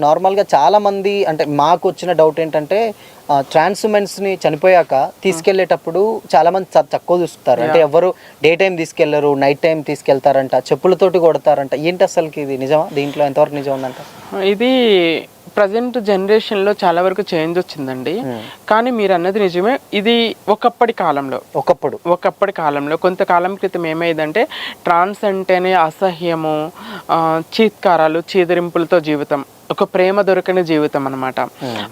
నార్మల్‌గా చాలామంది అంటే మాకొచ్చిన డౌట్ ఏంటంటే ట్రాన్స్ ఉమెన్స్‌ని చనిపోయాక తీసుకెళ్ళేటప్పుడు చాలామంది తక్కువ చూస్తారు. అంటే ఎవరు డే టైమ్ తీసుకెళ్లరు, నైట్ టైమ్ తీసుకెళ్తారంట, చెప్పులతోటి కొడతారంట. ఏంటి అసలుకి ఇది నిజమా? దీంట్లో ఎంతవరకు నిజం ఉందంట? ఇది ప్రజెంట్ జనరేషన్లో చాలా వరకు చేంజ్ వచ్చిందండి. కానీ మీరు అన్నది నిజమే. ఇది ఒకప్పటి కాలంలో కొంతకాలం క్రితం ఏమైందంటే ట్రాన్స్ అంటేనే అసహ్యము, చీత్కారాలు, చీదరింపులతో జీవితం, ఒక ప్రేమ దొరకని జీవితం అనమాట.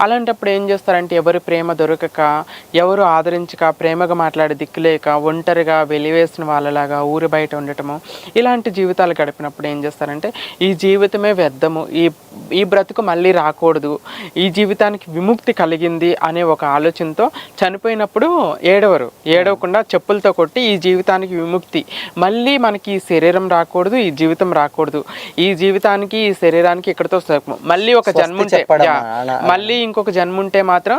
అలాంటప్పుడు ఏం చేస్తారంటే ఎవరు ప్రేమ దొరకక, ఎవరు ఆదరించక, ప్రేమగా మాట్లాడే దిక్కులేక, ఒంటరిగా వెలివేసిన వాళ్ళలాగా ఊరి బయట ఉండటము, ఇలాంటి జీవితాలు గడిపినప్పుడు ఏం చేస్తారంటే ఈ జీవితమే వ్యర్థము, ఈ బ్రతుకు మళ్ళీ రాకూడదు, ఈ జీవితానికి విముక్తి కలిగింది అనే ఒక ఆలోచనతో చనిపోయినప్పుడు ఏడవకుండా చెప్పులతో కొట్టి ఈ జీవితానికి విముక్తి, మళ్ళీ మనకి ఈ శరీరం రాకూడదు, ఈ జీవితం రాకూడదు, ఈ జీవితానికి ఈ శరీరానికి ఇక్కడితో మళ్ళీ ఒక జన్ముంటే, మళ్ళీ ఇంకొక జన్ముంటే మాత్రం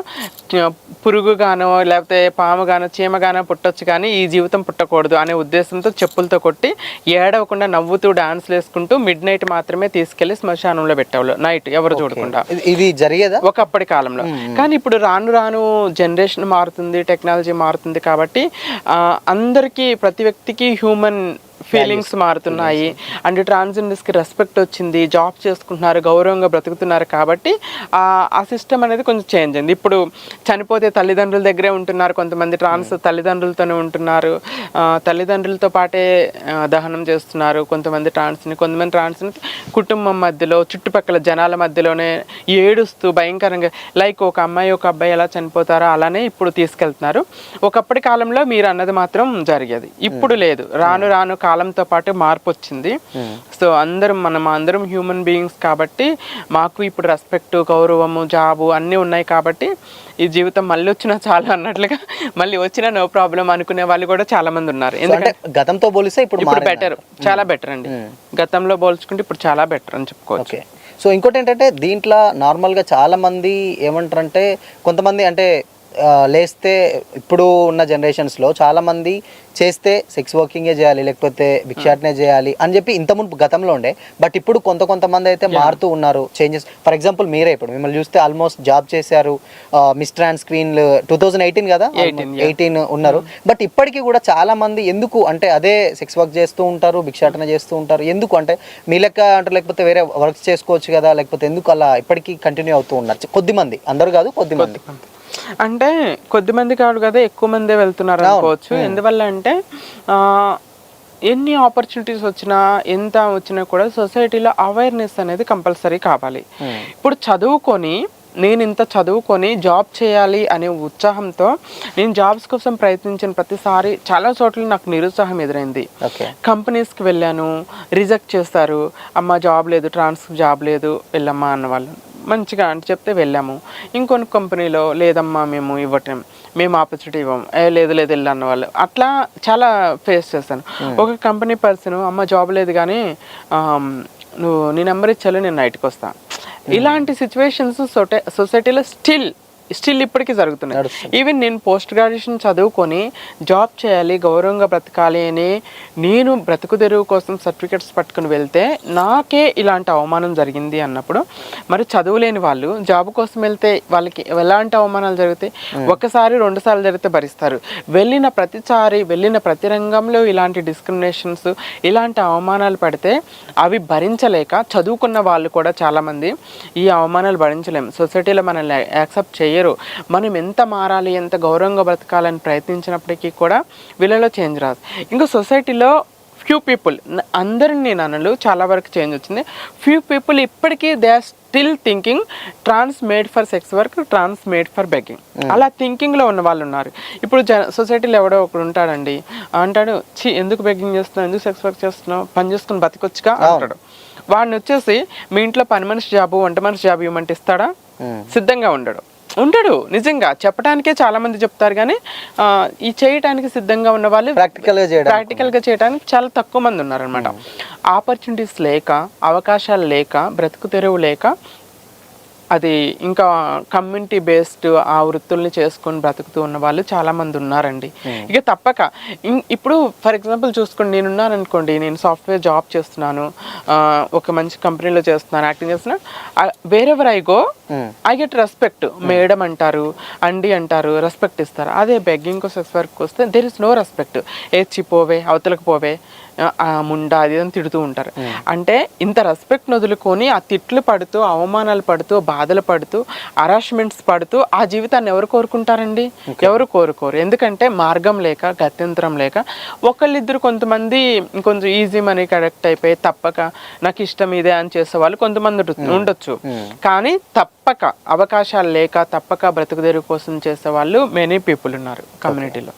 పురుగుగానో లేకపోతే పాముగానో చీమగానో పుట్టొచ్చు, కానీ ఈ జీవితం పుట్టకూడదు అనే ఉద్దేశంతో చెప్పులతో కొట్టి ఏడవకుండా నవ్వుతూ డాన్స్లు వేసుకుంటూ మిడ్ నైట్ మాత్రమే తీసుకెళ్లి శ్మశానంలో పెట్టేవాళ్ళు, నైట్ ఎవరు చూడకుండా. ఇది జరిగేదా ఒకప్పటి కాలంలో? కానీ ఇప్పుడు రాను రాను జనరేషన్ మారుతుంది, టెక్నాలజీ మారుతుంది కాబట్టి అందరికీ, ప్రతి వ్యక్తికి హ్యూమన్ ఫీలింగ్స్ మారుతున్నాయి. అండ్ ట్రాన్స్జెండర్స్కి రెస్పెక్ట్ వచ్చింది, జాబ్ చేసుకుంటున్నారు, గౌరవంగా బ్రతుకుతున్నారు కాబట్టి ఆ సిస్టమ్ అనేది కొంచెం చేంజ్ అయింది. ఇప్పుడు చనిపోతే తల్లిదండ్రుల దగ్గరే ఉంటున్నారు, కొంతమంది ట్రాన్స్ తల్లిదండ్రులతోనే ఉంటున్నారు, తల్లిదండ్రులతో పాటే దహనం చేస్తున్నారు కొంతమంది ట్రాన్స్ని కుటుంబం మధ్యలో, చుట్టుపక్కల జనాల మధ్యలోనే ఏడుస్తూ భయంకరంగా, లైక్ ఒక అమ్మాయి ఒక అబ్బాయి ఎలా చనిపోతారో అలానే ఇప్పుడు తీసుకెళ్తున్నారు. ఒకప్పటి కాలంలో మీరు అన్నది మాత్రం జరిగేది, ఇప్పుడు లేదు. రాను రాను కాలంతో పాటు మార్పు వచ్చింది. సో మనం అందరం హ్యూమన్ బీయింగ్స్ కాబట్టి మాకు ఇప్పుడు రెస్పెక్ట్, గౌరవము, జాబు అన్నీ ఉన్నాయి కాబట్టి ఈ జీవితం మళ్ళీ వచ్చినా చాలా అన్నట్లుగా, మళ్ళీ వచ్చినా నో ప్రాబ్లం అనుకునే వాళ్ళు కూడా చాలా మంది ఉన్నారు. ఎందుకంటే గతంతో పోలిస్తే ఇప్పుడు బెటర్, చాలా బెటర్ అండి. గతంలో పోల్చుకుంటే ఇప్పుడు చాలా బెటర్ అని చెప్పుకోవచ్చు. సో ఇంకోటి ఏంటంటే దీంట్లో నార్మల్గా చాలా మంది ఏమంటారంటే, కొంతమంది అంటే లేస్తే ఇప్పుడు ఉన్న జనరేషన్స్లో చాలామంది చేస్తే సెక్స్ వర్కింగే చేయాలి, లేకపోతే భిక్షాటనే చేయాలి అని చెప్పి ఇంత మునుపు గతంలో ఉండే. బట్ ఇప్పుడు కొంతమంది అయితే మారుతూ ఉన్నారు, చేంజెస్. ఫర్ ఎగ్జాంపుల్ మీరే ఇప్పుడు మిమ్మల్ని చూస్తే ఆల్మోస్ట్ జాబ్ చేశారు, మిస్ ట్రాన్స్ క్వీన్ 2018 కదా, 18 ఉన్నారు. బట్ ఇప్పటికీ కూడా చాలా మంది ఎందుకు అంటే అదే సెక్స్ వర్క్ చేస్తూ ఉంటారు, భిక్షాటన చేస్తూ ఉంటారు. ఎందుకు అంటే మీ లెక్క అంటే లేకపోతే వేరే వర్క్స్ చేసుకోవచ్చు కదా, లేకపోతే ఎందుకు అలా ఇప్పటికీ కంటిన్యూ అవుతూ ఉన్నారు? కొద్దిమంది, అందరూ కాదు, కొద్దిమంది. అంటే కొద్దిమంది కాదు కదా, ఎక్కువ మందే వెళ్తున్నారు అనుకోవచ్చు. ఎందువల్ల అంటే ఎన్ని ఆపర్చునిటీస్ వచ్చినా, ఎంత వచ్చినా కూడా సొసైటీలో అవేర్నెస్ అనేది కంపల్సరీ కావాలి. ఇప్పుడు నేను ఇంత చదువుకొని జాబ్ చేయాలి అనే ఉత్సాహంతో నేను జాబ్స్ కోసం ప్రయత్నించిన ప్రతిసారి చాలా చోట్ల నాకు నిరుత్సాహం ఎదురైంది. కంపెనీస్కి వెళ్ళాను, రిజెక్ట్ చేస్తారు, అమ్మ జాబ్ లేదు, ట్రాన్స్ జాబ్ లేదు, వెళ్ళమ్మా అన్నవాళ్ళు. మంచిగా అంటే చెప్తే వెళ్ళాము. ఇంకొన్ని కంపెనీలో లేదమ్మా మేము ఆపర్చునిటీ ఇవ్వము, లేదు వెళ్ళు అన్న వాళ్ళు. అట్లా చాలా ఫేస్ చేశాను. ఒక కంపెనీ పర్సన్, అమ్మ జాబ్ లేదు కానీ నీ నెంబర్ ఇచ్చాలి, నేను నైట్కి వస్తాను. ఇలాంటి సిచ్యువేషన్స్ సొసైటీలో స్టిల్ ఇప్పటికీ జరుగుతున్నాయి. ఈవెన్ నేను పోస్ట్ గ్రాడ్యుయేషన్ చదువుకొని జాబ్ చేయాలి, గౌరవంగా బ్రతకాలి అని నేను బ్రతుకు తెరువు కోసం సర్టిఫికెట్స్ పట్టుకుని వెళ్తే నాకే ఇలాంటి అవమానం జరిగింది అన్నప్పుడు, మరి చదువులేని వాళ్ళు జాబ్ కోసం వెళ్తే వాళ్ళకి ఎలాంటి అవమానాలు జరుగుతాయి? ఒకసారి 2 సార్లు జరిగితే భరిస్తారు. వెళ్ళిన ప్రతి రంగంలో ఇలాంటి డిస్క్రిమినేషన్స్, ఇలాంటి అవమానాలు పడితే అవి భరించలేక చదువుకున్న వాళ్ళు కూడా చాలామంది ఈ అవమానాలు భరించలేము, సొసైటీలో మనల్ని యాక్సెప్ట్ చేయరు. మనం ఎంత మారాలి, ఎంత గౌరవంగా బ్రతకాలని ప్రయత్నించినప్పటికీ కూడా వీళ్ళలో చేంజ్ రాదు. ఇంకా సొసైటీలో ఫ్యూ పీపుల్, అందరిని నేను అనలు, చాలా వరకు చేంజ్ వచ్చింది. ఫ్యూ పీపుల్ ఇప్పటికీ they are still thinking trans made for sex work, trans made for begging. అలా థింకింగ్లో ఉన్న వాళ్ళు ఉన్నారు. ఇప్పుడు సొసైటీలో ఎవడో ఒకడు ఉంటాడండి, అంటాడు, ఎందుకు బెగ్గింగ్ చేస్తున్నావు, ఎందుకు సెక్స్ వర్క్ చేస్తున్నావు, పని చేసుకుని బతికొచ్చుగా అంటాడు. వాడిని వచ్చేసి మీ ఇంట్లో పని మనిషి జాబు, వంట మనిషి జాబు ఇవ్వమంటే ఇస్తాడా? సిద్ధంగా ఉండడు. నిజంగా చెప్పడానికే చాలా మంది చెప్తారు, కానీ ఈ చేయటానికి సిద్ధంగా ఉన్న వాళ్ళు ప్రాక్టికల్గా చేయడానికి చాలా తక్కువ మంది ఉన్నారనమాట. ఆపర్చునిటీస్ లేక, అవకాశాలు లేక, బ్రతుకు తెరువు లేక అది ఇంకా కమ్యూనిటీ బేస్డ్ ఆ వృత్తుల్ని చేసుకొని బ్రతుకుతూ ఉన్న వాళ్ళు చాలా మంది ఉన్నారండి. ఇక తప్పక ఇప్పుడు ఫర్ ఎగ్జాంపుల్ చూసుకోండి, నేనున్నాను అనుకోండి, నేను సాఫ్ట్వేర్ జాబ్ చేస్తున్నాను, ఒక మంచి కంపెనీలో చేస్తున్నాను, యాక్టింగ్ చేస్తున్నాను, wherever I go I get respect. Madam అంటారు, అండి అంటారు, రెస్పెక్ట్ ఇస్తారు. అదే బెగ్గింగ్ సెక్స్ వర్క్ వస్తే దేర్ ఇస్ నో రెస్పెక్ట్. పోవే, అవతలకు పోవే, ఆ ముండా అది అని తిడుతూ ఉంటారు. అంటే ఇంత రెస్పెక్ట్ వదులుకొని ఆ తిట్లు పడుతూ, అవమానాలు పడుతూ, బాధలు పడుతూ, హరాస్మెంట్స్ పడుతూ ఆ జీవితాన్ని ఎవరు కోరుకుంటారండి? ఎవరు కోరుకోరు. ఎందుకంటే మార్గం లేక, గత్యంతరం లేక, ఒకళ్ళిద్దరు కొంతమంది కొంచెం ఈజీ మనీ కరెక్ట్ అయిపోయి తప్పక నాకు ఇష్టం ఇదే అని చేసేవాళ్ళు కొంతమంది ఉండొచ్చు. కానీ తప్పక అవకాశాలు లేక తప్పక బ్రతుకుదేరు కోసం చేసే వాళ్ళు మెనీ పీపుల్ ఉన్నారు కమ్యూనిటీలో.